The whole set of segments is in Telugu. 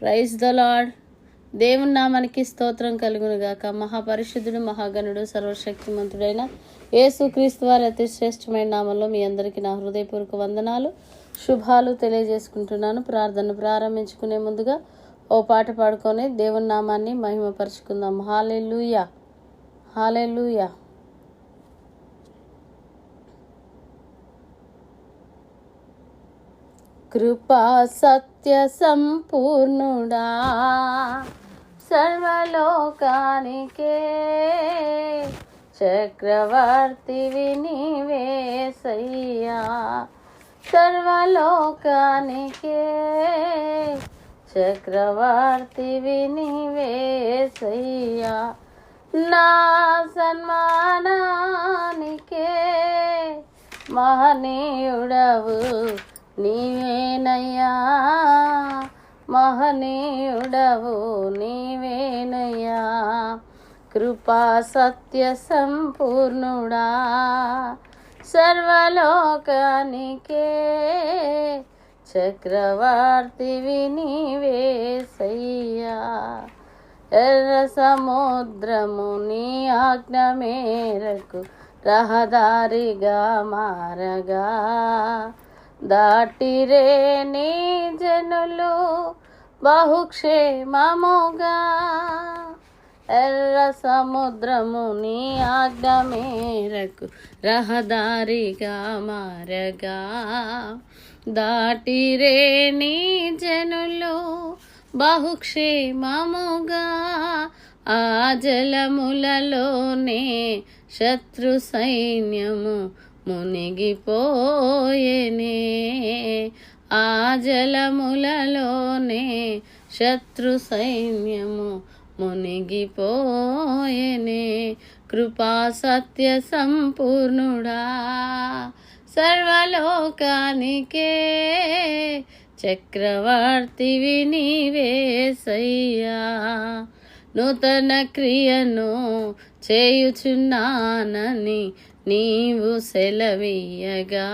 Praise the lord. దేవుని నామానికి స్తోత్రం కలుగునుగాక. మహాపరిశుద్ధుడు, మహాగణుడు, సర్వశక్తిమంతుడైన యేసుక్రీస్తు వారి అతి శ్రేష్టమైన నామంలో మీ అందరికీ నా హృదయపూర్వక వందనాలు, శుభాలు తెలియజేసుకుంటున్నాను. ప్రార్థన ప్రారంభించుకునే ముందుగా ఓ పాట పాడుకొని దేవుని నామాన్ని మహిమపరుచుకుందాం. హల్లెలూయా, హల్లెలూయా. కృపా సత్య సంపూర్ణుడా, సర్వలోకానికే చక్రవర్తివి నీవేసయ్యా. సర్వలోకానికే చక్రవర్తివి నీవేసయ్యా. నా సన్మానానికే మహనీయుడవు నీవేనయ్యా, మహనీయుడవు నీవేనయ్యా. కృపా సత్య సంపూర్ణుడా, సర్వలోకానికే చక్రవర్తివి నీవేసయ్యా. ఎర్ర సముద్రము నీ ఆజ్ఞ మేరకు రహదారిగా మారగా, దాటిరే నీ జనులు బహుక్షేమముగా. ఎర్ర సముద్రము నీ ఆజ్ఞ మేరకు రహదారిగా మారగా, దాటిరే నీ జనులు బహుక్షేమముగా. ఆ జలములలోనే శత్రు సైన్యము మునిగిపోయేనే. ఆ జలములలోనే శత్రు సైన్యము మునిగిపోయేనే. కృపా సత్య సంపూర్ణుడా, సర్వలోకానికే చక్రవర్తివి నీవేసయ్యా. నూతన క్రియను చేయుచున్నానని నీవు సెలవీయగా,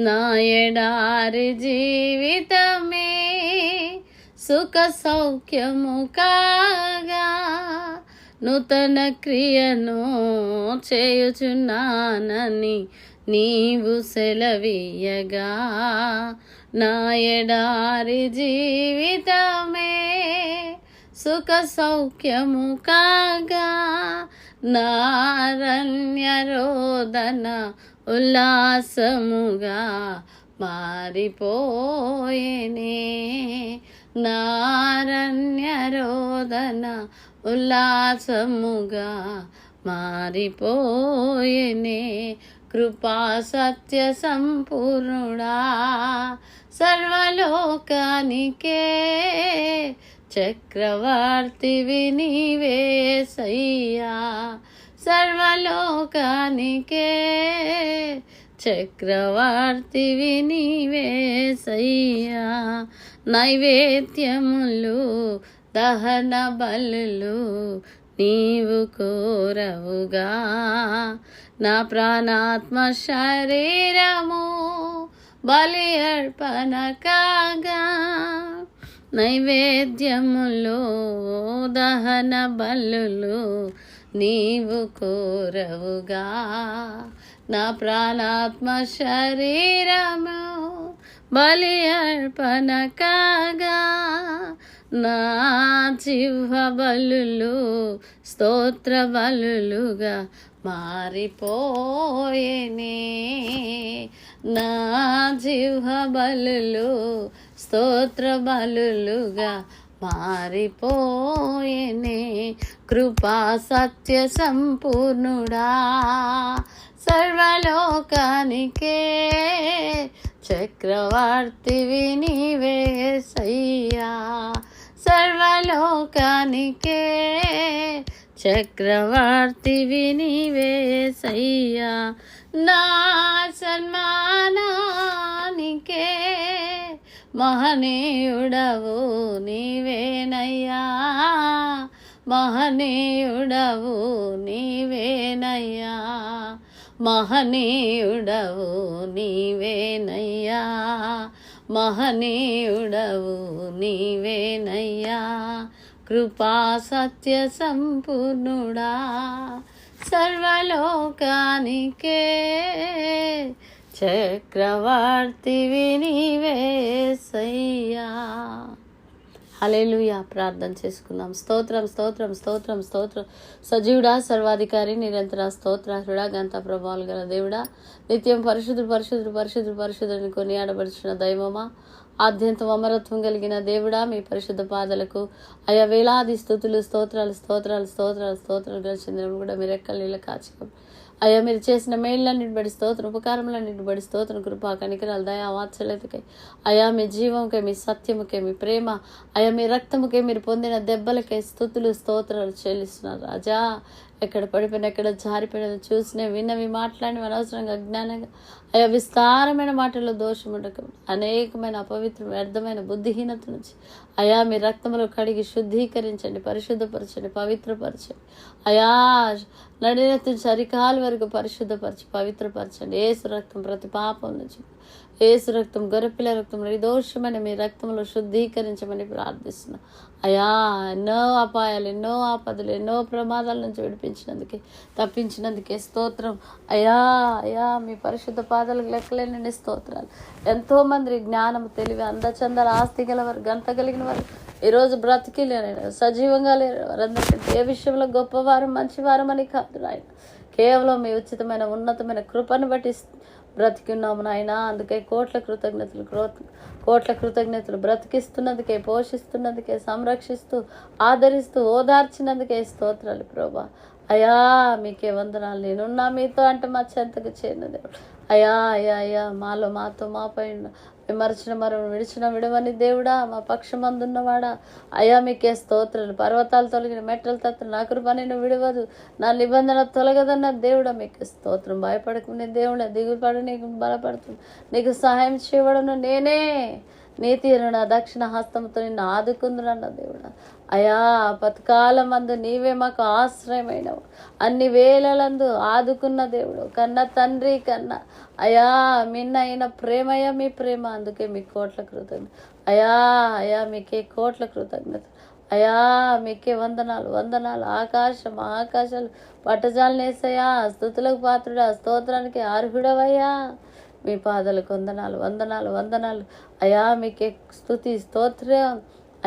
నా ఎడారి జీవితమే సుఖ సౌఖ్యము కాగా. నూతన క్రియను చేయుచున్నానని నీవు సెలవీయగా, నా ఎడారి జీవితమే సుఖ సౌఖ్యము కాగా. నారణ్య రోదన ఉల్లాసముగా మారిపోయేనే. నారణ్య రోదన ఉల్లాసముగా మారిపోయేనే. కృపా సత్య సంపూర్ణుడా, సర్వలోకానికే చక్రవర్తివి నీవేసయ్యా. సర్వలోకానికే చక్రవర్తివి నీవేసయ్యా. నైవేద్యములు దహన బలులు నీవు కోరవుగా, నా ప్రాణాత్మ శరీరము బలి అర్పణ కాగా. నైవేద్యములో దహన బలులు నీవు కోరవుగా, నా ప్రాణాత్మ శరీరము బలి అర్పణ కాగా. నా జిహ్వ బలులు స్తోత్ర బలులుగా మారిపోయేనే. నా జిహ్వ బలులు స్తోత్ర బలులుగా మారిపోయేనే. కృపా సత్య సంపూర్ణుడా, సర్వలోకానికే చక్రవర్తివి నీవేసయ్యా. సర్వలోకానికే చక్రవర్తివి నీవేసయ్యా. నా సన్మానానికే మహనీయుడవు నీవేనయ్యా. మహనీయుడవు నీవేనయ్యా. మహనీయుడవు నీవేనయ్యా. మహనీయుడవు నీవేనయ్యా, కృపా సత్య సంపూర్ణుడా, సర్వలోకానికే చక్రవర్తివి నీవేసయ్యా. హల్లెలూయా. ప్రార్థన చేసుకుందాం. స్తోత్రం స్తోత్రం స్తోత్రం స్తోత్రం. సజీవుడా, సర్వాధికారి, నిరంతర స్తోత్ర హృడా గంత ప్రభావాలు గల దేవుడా, నిత్యం పరిశుద్ధుడు పరిశుద్ధుడు పరిశుద్ధుడు పరిశుద్ధుని కొనియాడబడుచున్న దైవమా, ఆద్యంతం అమరత్వం కలిగిన దేవుడా, మీ పరిశుద్ధ పాదలకు అయా వేలాది స్తుతులు స్తోత్రాలు స్తోత్రాలు స్తోత్రాలు స్తోత్రాలు గడిచిందని కూడా మీరు ఎక్కల నీళ్ళ కాచుకో అయ్యా. మీరు చేసిన మేళ్ళన్నిటి బడి స్తోత్రం, ఉపకారములన్నిటి బడి స్తోత్రం, కృపా కనికరాలు దయా వాత్సల్యతకై అయా, మీ జీవంకై, మీ సత్యముకై, మీ ప్రేమ అయా, మీ రక్తముకై, మీరు పొందిన దెబ్బలకై స్తుతులు స్తోత్రాలు చెల్లిస్తున్నారు రాజా. ఎక్కడ పడిపోయినా, ఎక్కడ జారిపోయినా చూసినవి విన్నవి మాట్లాడినవి అనవసరంగా అజ్ఞానంగా అయా విస్తారమైన మాటల్లో దోషం ఉండక అనేకమైన అపవిత్ర వ్యర్థమైన బుద్ధిహీనత నుంచి అయా మీ రక్తములో కడిగి శుద్ధీకరించండి, పరిశుద్ధపరచండి, పవిత్రపరచండి అయా. నడినెత్తి చరికాల వరకు పరిశుద్ధపరచి పవిత్రపరచండి. ఏసు రక్తం ప్రతి పాపం నుంచి, ఏసు రక్తం గొర్రెపిల్ల రక్తం నిర్దోషమైన మీ రక్తంలో శుద్ధీకరించమని ప్రార్థిస్తున్నాం అయా. ఎన్నో అపాయాలు, ఎన్నో ఆపదలు, ఎన్నో ప్రమాదాల నుంచి విడిపించినందుకే, తప్పించినందుకే స్తోత్రం అయా. అయా, మీ పరిశుద్ధ పాదాలకు లెక్కలేని స్తోత్రాలు. ఎంతోమంది జ్ఞానం, తెలివి, అందచందాలు, ఆస్తి గల వారు, గంత కలిగిన వారు ఈరోజు బ్రతికి లేరు, సజీవంగా లేరు. వారందరికంటే ఏ విషయంలో గొప్పవారు మంచివారు అని కాదు నాయన, కేవలం మీ ఉచితమైన ఉన్నతమైన కృపను బట్టి బ్రతికున్నాము నాయన. అందుకే కోట్ల కృతజ్ఞతలు బ్రతికిస్తున్నందుకే, పోషిస్తున్నందుకే, సంరక్షిస్తూ ఆదరిస్తూ ఓదార్చినందుకే స్తోత్రాలు ప్రభా అయా. మీకే వందనాలు. నేనున్నా మీతో అంటే మా చెంతకు చేరిన దేవుడు అయా. అయ్యా అయ్యా, మాతో మాపై విమర్శన విడిచిన విడవని దేవుడా, మా పక్షమందున్నవాడా అయా, మీకే స్తోత్రాలు. పర్వతాలు తొలగిన మెట్టలు తత్వ నా కృప నేను విడవదు, నా నిబంధన తొలగదన్న దేవుడా మీకే స్తోత్రం. భయపడకునే దేవుడా, దిగుపడి నీకు బలపడుతుంది, నీకు సహాయం చేయబడను నేనే, నీతిను నా దక్షిణ హస్తంతో నిన్ను ఆదుకుందునన్న దేవుడా అయా. పథకాల మందు నీవే మాకు ఆశ్రయమైనవు, అన్ని వేళలందు ఆదుకున్న దేవుడు, కన్న తండ్రి కన్నా అయా మిన్నైన ప్రేమయ్య మీ ప్రేమ. అందుకే మీ కోట్ల కృతజ్ఞత అయా. అయా, మీకే కోట్ల కృతజ్ఞత అయా. మీకే వందనాలు వందనాలు. ఆకాశాలు పట్టజాలనేసయ్యా, స్తుతులకు పాత్రుడా, స్తోత్రానికి అర్హుడవయ్యా. మీ పాదాలకు వందనాలు వందనాలు వందనాలు అయా. మీకే స్తుతి స్తోత్రం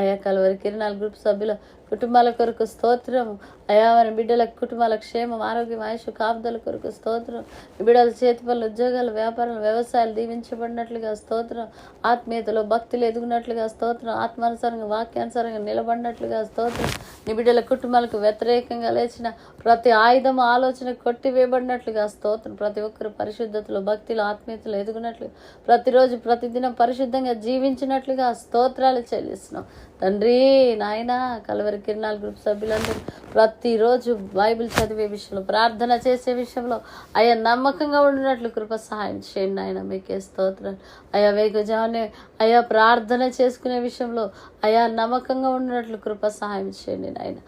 అయా. కలవరి కిరణాల గ్రూప్ సభ్యుల కుటుంబాల కొరకు స్తోత్రం అయా. వారి బిడ్డల కుటుంబాల క్షేమం, ఆరోగ్యం, ఆయుష్, కాపుదల కొరకు స్తోత్రం. బిడ్డల చేతి పనులు, ఉద్యోగాలు, వ్యాపారాలు, వ్యవసాయాలు దీవించబడినట్లుగా స్తోత్రం. ఆత్మీయతలో భక్తులు ఎదుగునట్లుగా స్తోత్రం. ఆత్మానుసారంగా వాక్యానుసారంగా నిలబడినట్లుగా స్తోత్రం. నీ బిడ్డల కుటుంబాలకు వ్యతిరేకంగా లేచిన ప్రతి ఆయుధం ఆలోచన కొట్టివేయబడినట్లుగా స్తోత్రం. ప్రతి ఒక్కరు పరిశుద్ధతలో, భక్తిలో, ఆత్మీయతలో ఎదుగునట్లుగా, ప్రతిరోజు ప్రతిదినం పరిశుద్ధంగా జీవించినట్లుగా స్తోత్రాలు చెల్లిస్తున్నాం తండ్రి నాయన. కలవరి కిరణాల గ్రూప్ సభ్యులందరూ ప్రతిరోజు బైబిల్ చదివే విషయంలో, ప్రార్థన చేసే విషయంలో అయా నమ్మకంగా ఉండినట్లు కృప సహాయం చేయండి ఆయన. మీకే స్తోత్రాలు అయా. వేగజానే అయా ప్రార్థన చేసుకునే విషయంలో అయా నమ్మకంగా ఉండినట్లు కృప సహాయం చేయండి నాయన.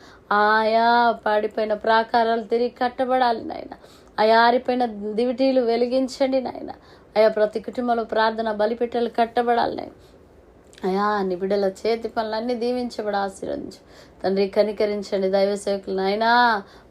ఆయా పాడిపోయిన ప్రాకారాలు తిరిగి కట్టబడాలి నాయన. అయా ఆరిపోయిన దివిటీలు వెలిగించండి నాయన. అయా ప్రతి కుటుంబంలో ప్రార్థన బలిపెట్టెలు కట్టబడాలి నాయన. అయా నీ బిడ్డల చేతి పనులన్నీ దీవించబడి ఆశీర్వదించు తండ్రి. కనికరించండి దైవ సేవకులు నాయనా.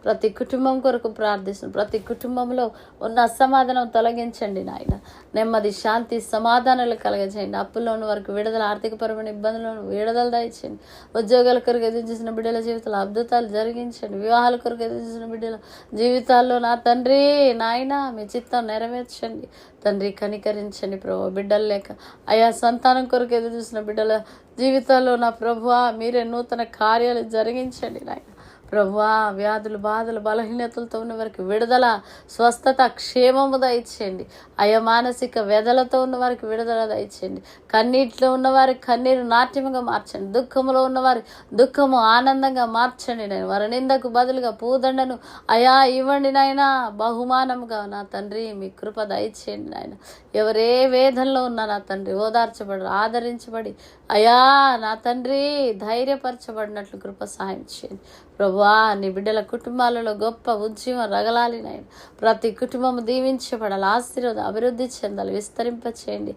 ప్రతి కుటుంబం కొరకు ప్రార్థిస్తున్నాం. ప్రతి కుటుంబంలో ఉన్న అసమాధానం తొలగించండి నాయన. నెమ్మది, శాంతి, సమాధానాలు కలగజేయండి. అప్పుల్లో ఉన్న వారికి విడుదల, ఆర్థికపరమైన ఇబ్బందులను విడుదల దయచేయండి. ఉద్యోగాల కొరకు ఎదురు చూసిన బిడ్డల జీవితాల్లో అద్భుతాలు జరిగించండి. వివాహాల కొరకు ఎదురు చూసిన బిడ్డల జీవితాల్లో నా తండ్రి నాయన మీ చిత్తం నెరవేర్చండి తండ్రి. కనికరించండి ప్రభు. బిడ్డలు లేక అయా సంతానం కొరకు ఎదురు చూసిన బిడ్డల జీవితాల్లో నా ప్రభువా మీరే నూతన కార్యాలు జరిగించండి నాయన. ప్రభువా వ్యాధులు, బాధలు, బలహీనతలతో ఉన్న వారికి విడుదల, స్వస్థత, క్షేమము దయచేయండి. అయా మానసిక వ్యధలతో ఉన్న వారికి విడుదల దయచేయండి. కన్నీటిలో ఉన్నవారికి కన్నీరు నాట్యముగా మార్చండి. దుఃఖములో ఉన్నవారి దుఃఖము ఆనందంగా మార్చండి నేను. వారి నిందకు బదులుగా పూదండను అయా ఇవ్వండి నాయన బహుమానముగా. నా తండ్రి మీ కృప దయచేయండి నాయన. ఎవరే వేదనలో ఉన్నా నా తండ్రి ఓదార్చబడి, ఆదరించబడి అయా నా తండ్రి ధైర్యపరచబడినట్లు కృప సహాయం చేయండి ప్రభువా. నీ బిడ్డల కుటుంబాలలో గొప్ప ఉద్యమం రగలాలి నాయన. ప్రతి కుటుంబం దీవించబడాలి, ఆశీర్వాదం, అభివృద్ధి చెందాలి, విస్తరింపచేయండి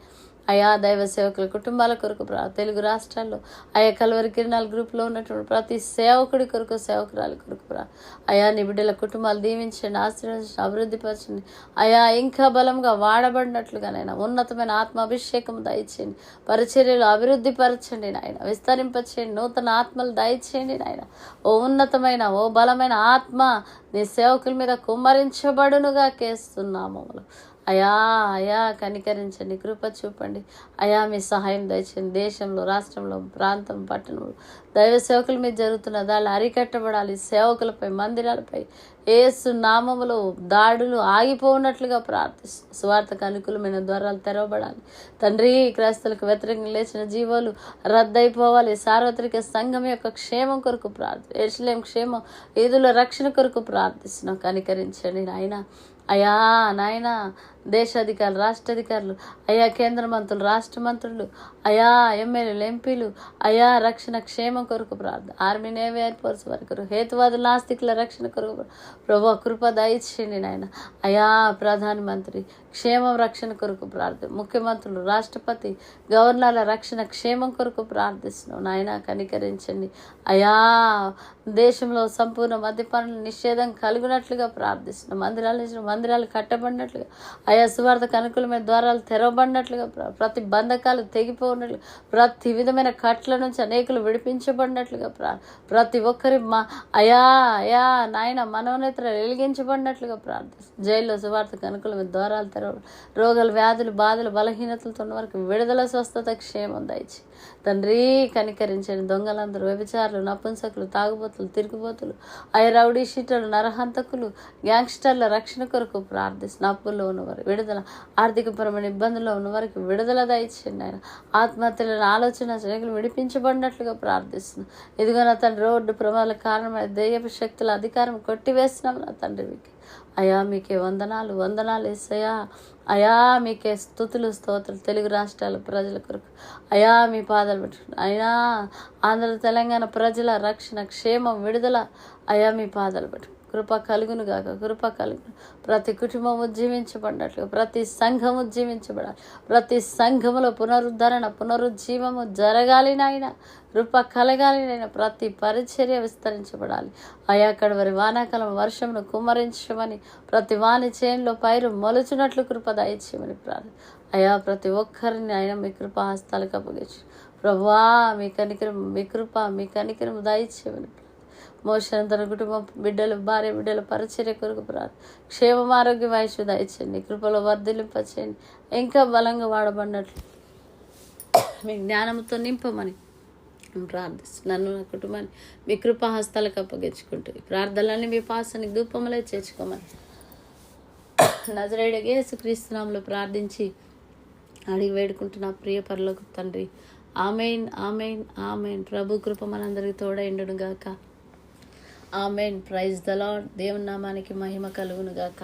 అయా దైవ సేవకుల కుటుంబాల కొరకు తెలుగు రాష్ట్రాల్లో ఆయా కల్వరి కిరణాల గ్రూప్లో ఉన్నటువంటి ప్రతి సేవకుడి కొరకు సేవకురాలి కొరకు అయా నీ బిడ్డల కుటుంబాలు దీవించండి, ఆశీర్వదించండి, అభివృద్ధిపరచండి. అయా ఇంకా బలంగా వాడబడినట్లుగానైనా ఉన్నతమైన ఆత్మాభిషేకం దయచేయండి, పరిచర్యలు అభివృద్ధి పరచండి నాయన, విస్తరింపచేయండి, నూతన ఆత్మలు దయచేయండి నాయన. ఓ ఉన్నతమైన ఓ బలమైన ఆత్మ నీ సేవకుల మీద కుమ్మరించబడునుగా కేస్తున్నాము. అయా అయా కనికరించండి, కృప చూపండి. అయా మీ సహాయం దయచేయండి. దేశంలో, రాష్ట్రంలో, ప్రాంతం, పట్టణంలో దైవ సేవకుల మీద జరుగుతున్న దాళ్ళు అరికట్టబడాలి. సేవకులపై, మందిరాలపై యేసు నామములో దాడులు ఆగిపోనట్లుగా ప్రార్థిస్తున్నాం. స్వార్థకు అనుకూలమైన ద్వారాలు తెరవబడాలి తండ్రి. క్రైస్తవులకు వ్యతిరేకంగా లేచిన జీవాలు రద్దయిపోవాలి. సార్వత్రిక సంఘం యొక్క క్షేమం కొరకు యెరూషలేం క్షేమం, ఈదుల రక్షణ కొరకు ప్రార్థిస్తున్నాం. కనికరించండి నాయన. అయా నాయన దేశాధికారులు, రాష్ట్రాధికారులు, అయా కేంద్ర మంత్రులు, రాష్ట్ర మంత్రులు, అయా ఎమ్మెల్యేలు, ఎంపీలు, అయా రక్షణ క్షేమం కొరకు ప్రార్థన. ఆర్మీ, నేవీ, ఎయిర్ ఫోర్స్ వరకు హేతువాదుల నాస్తికుల రక్షణ కొరకు ప్రభు కృప దయచేయండి నాయన. అయా ప్రధానమంత్రి క్షేమం రక్షణ కొరకు ప్రార్థన. ముఖ్యమంత్రులు, రాష్ట్రపతి, గవర్నర్ల రక్షణ క్షేమం కొరకు ప్రార్థిస్తున్నాం నాయన. కనికరించండి అయా. దేశంలో సంపూర్ణ మద్యపాన నిషేధం కలుగునట్లుగా ప్రార్థిస్తున్నాం. మందిరాలు కట్టబడినట్లుగా, అయా సువార్తకు అనుకూలమైన ద్వారాలు తెరవబడినట్లుగా, ప్రతి బంధకాలు తెగిపోయినట్లు, ప్రతి విధమైన కట్ల నుంచి అనేకులు విడిపించబడినట్లుగా, ప్రతి ఒక్కరి అయా అయా నాయన మనోనేత్రాలు వెలిగించబడినట్లుగా ప్రార్థిస్తున్నాం. జైల్లో సువార్తకు అనుకూలమైన ద్వారాలు తెరవబడి రోగాలు, వ్యాధులు, బాధలు, బలహీనతలతో ఉన్న వరకు విడుదల, స్వస్థత, క్షేమం దయచి తండ్రి. కనికరించండి. దొంగలందరూ, వ్యభిచారులు, నపుంసకులు, తాగుబోతులు, తిరుగుబోతులు, రౌడీ షీటర్లు, నరహంతకులు, గ్యాంగ్స్టర్ల రక్షణ కొరకు ప్రార్థిస్తున్న అప్పుల్లో ఉన్నవారు విడుదల, ఆర్థికపరమైన ఇబ్బందుల్లో ఉన్నవారికి విడుదల దయచేయండి ఆయన. ఆత్మహత్యలను ఆలోచన చేయగలు విడిపించబడినట్లుగా ప్రార్థిస్తున్నాం. ఇదిగో నా తండ్రి రోడ్డు ప్రమాదాల కారణమైన దెయ్యపు శక్తుల అధికారం కొట్టివేస్తున్నాం నా తండ్రి. అయా మీకే వందనాలు యేసయ్యా. అయా మీకే స్తుతులు, స్తోత్రులు. తెలుగు రాష్ట్రాల ప్రజల కొరకు అయా మీ పాదాలు పెట్టుకున్నాం. అయా ఆంధ్ర తెలంగాణ ప్రజల రక్షణ, క్షేమం, విడుదల అయా మీ పాదాలు పెట్టుకున్నాం. కృప కలుగును గాక, కృప కలుగును. ప్రతి కుటుంబం ఉజ్జీవించబడినట్లుగా ప్రతి సంఘం ఉజ్జీవించబడాలి. ప్రతి సంఘములో పునరుద్ధరణ, పునరుజ్జీవము జరగాలి నాయన. కృప కలగాలి నాయన. ప్రతి పరిచర్య విస్తరించబడాలి. అయా అక్కడ వారి వానాకాలం వర్షమును కుమ్మరించమని, ప్రతి వాని చేనులో పైరు మొలుచున్నట్లు కృప దయచేయమని ప్రార్థన. అయా ప్రతి ఒక్కరిని ఆయన మీ కృప హస్తాలకు అప్పగించు ప్రభువా. మీ కనికరం దయచేయమని మోషన్ తన కుటుంబం, బిడ్డలు, భార్య బిడ్డల పరిచర్య కొరకు క్షేమం, ఆరోగ్యం, ఆయుష్ దయచేయండి. కృపలో వర్ధిలింపచేయండి. ఇంకా బలంగా వాడబడినట్లు మీ జ్ఞానంతో నింపమని ప్రార్థిస్తున్నాను. నా కుటుంబాన్ని మీ కృపా హస్తాలకు అప్పగించుకుంటూ ప్రార్థనలన్నీ మీ పాసానికి ధూపములే చేర్చుకోమని నజరేయుడైన యేసుక్రీస్తు నామములో ప్రార్థించి అడిగి వేడుకుంటున్నా ప్రియ పరలోకపు తండ్రి. ఆమేన్, ఆమేన్, ఆమేన్. ప్రభు కృప మనందరికీ తోడైండును గాక. ఆమేన్. Praise the lord. దేవుని నామానికి మహిమ కలుగును గాక.